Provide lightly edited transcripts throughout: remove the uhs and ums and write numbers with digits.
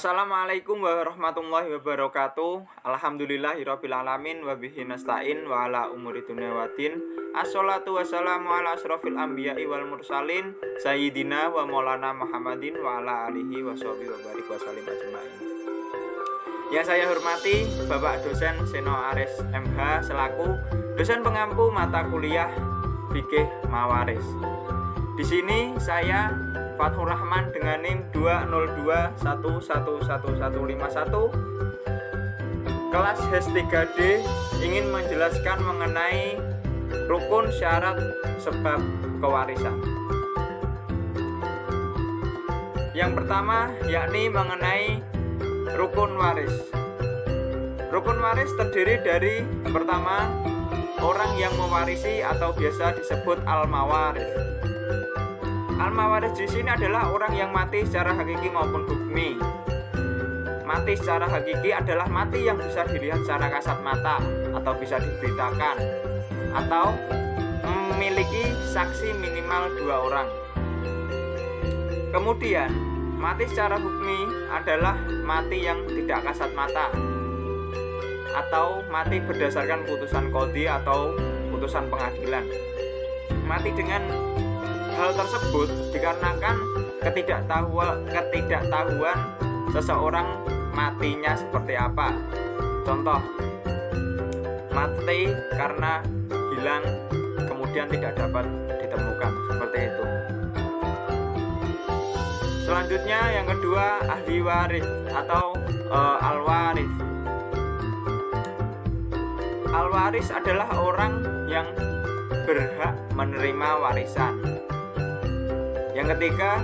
Assalamualaikum warahmatullahi wabarakatuh. Alhamdulillahirabbil alamin wa bihi nasta'in wa ala umuri dunya waddin. Assalatu wassalamu ala asrofil anbiya'i wal mursalin sayyidina wa maulana Muhammadin wa ala alihi wa sahbihi wa barik wa salim ajmain. Yang saya hormati Bapak dosen Seno Aris MH selaku dosen pengampu mata kuliah Fikih Mawaris. Di sini saya Fathur Rahman dengan NIM 202111151 kelas HES3D ingin menjelaskan mengenai rukun syarat sebab kewarisan. Yang pertama yakni mengenai rukun waris. Rukun waris terdiri dari pertama orang yang mewarisi atau biasa disebut al-mawaris. Al-mawaris di sini adalah orang yang mati secara hakiki maupun hukmi. Mati secara hakiki adalah mati yang bisa dilihat secara kasat mata atau bisa diberitakan atau memiliki saksi minimal 2 orang. Kemudian mati secara hukmi adalah mati yang tidak kasat mata atau mati berdasarkan putusan qadhi atau putusan pengadilan. Mati dengan hal tersebut dikarenakan ketidaktahuan seseorang matinya seperti apa. Contoh, mati karena hilang kemudian tidak dapat ditemukan, seperti itu. Selanjutnya yang kedua ahli waris atau al-waris. Al-waris adalah orang yang berhak menerima warisan. Yang ketiga,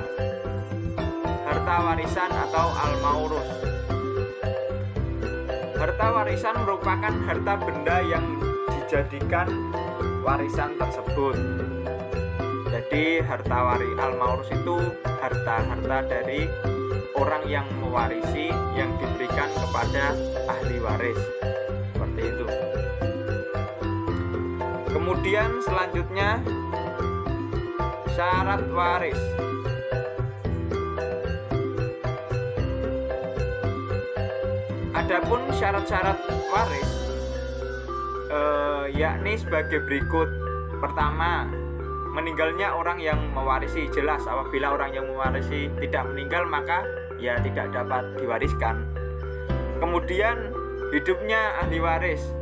harta warisan atau al-maurus. Harta warisan merupakan harta benda yang dijadikan warisan tersebut. Jadi harta al-maurus itu harta-harta dari orang yang mewarisi yang diberikan kepada ahli waris. Seperti itu. Kemudian selanjutnya syarat waris. Adapun syarat-syarat waris yakni sebagai berikut. Pertama, meninggalnya orang yang mewarisi. Jelas apabila orang yang mewarisi tidak meninggal maka ya tidak dapat diwariskan. Kemudian hidupnya ahli waris.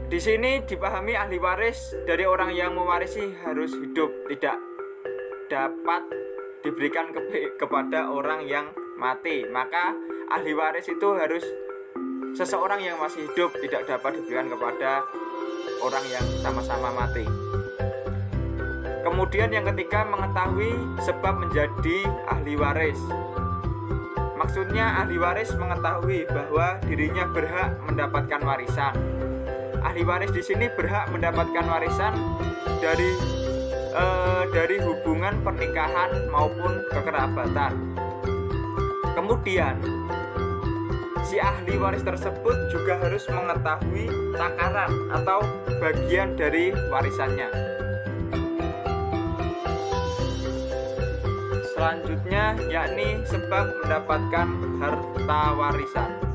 Di sini dipahami ahli waris dari orang yang mewarisi harus hidup, tidak dapat diberikan kepada orang yang mati. Maka ahli waris itu harus seseorang yang masih hidup, tidak dapat diberikan kepada orang yang sama-sama mati. Kemudian yang ketiga, mengetahui sebab menjadi ahli waris. Maksudnya ahli waris mengetahui bahwa dirinya berhak mendapatkan warisan. Ahli waris di sini berhak mendapatkan warisan dari hubungan pernikahan maupun kekerabatan. Kemudian si ahli waris tersebut juga harus mengetahui takaran atau bagian dari warisannya. Selanjutnya yakni sebab mendapatkan harta warisan.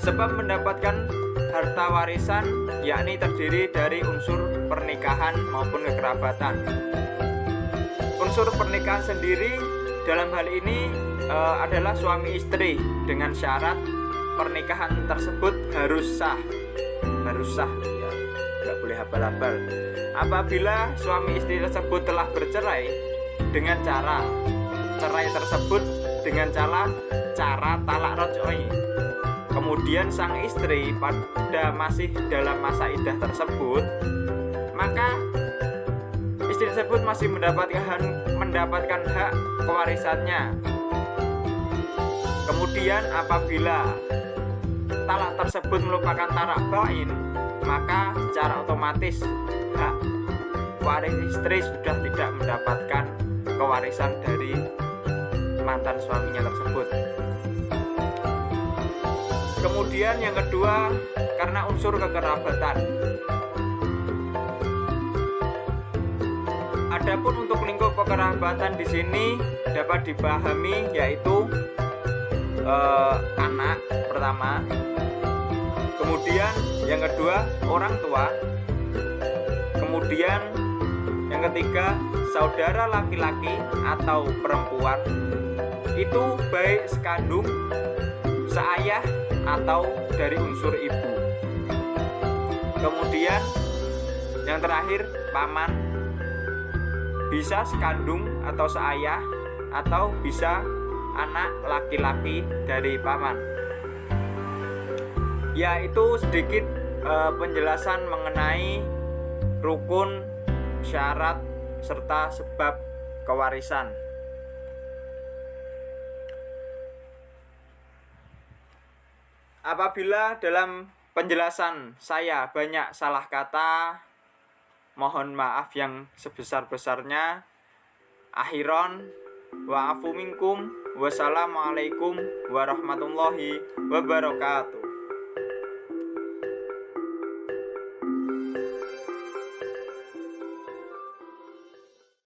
Sebab mendapatkan harta warisan yakni terdiri dari unsur pernikahan maupun kekerabatan. Unsur pernikahan sendiri dalam hal ini adalah suami istri dengan syarat pernikahan tersebut harus sah ya, nggak boleh abal-abal. Apabila suami istri tersebut telah bercerai dengan cara cerai tersebut dengan cara talak roj'oi, kemudian sang istri pada masih dalam masa iddah tersebut, maka istri tersebut masih mendapatkan hak kewarisannya. Kemudian apabila talak tersebut merupakan talak bain, maka secara otomatis hak waris istri sudah tidak mendapatkan kewarisan dari mantan suaminya tersebut. Kemudian yang kedua, karena unsur kekerabatan. Adapun untuk lingkup kekerabatan di sini dapat dipahami yaitu anak pertama, kemudian yang kedua orang tua, kemudian yang ketiga saudara laki-laki atau perempuan, itu baik sekandung, seayah atau dari unsur ibu. Kemudian yang terakhir paman, bisa sekandung atau seayah atau bisa anak laki-laki dari paman. Ya, itu sedikit penjelasan mengenai rukun, syarat, serta sebab kewarisan. Apabila dalam penjelasan saya banyak salah kata, mohon maaf yang sebesar-besarnya. Akhiron wa'afu minkum. Wassalamualaikum warahmatullahi wabarakatuh.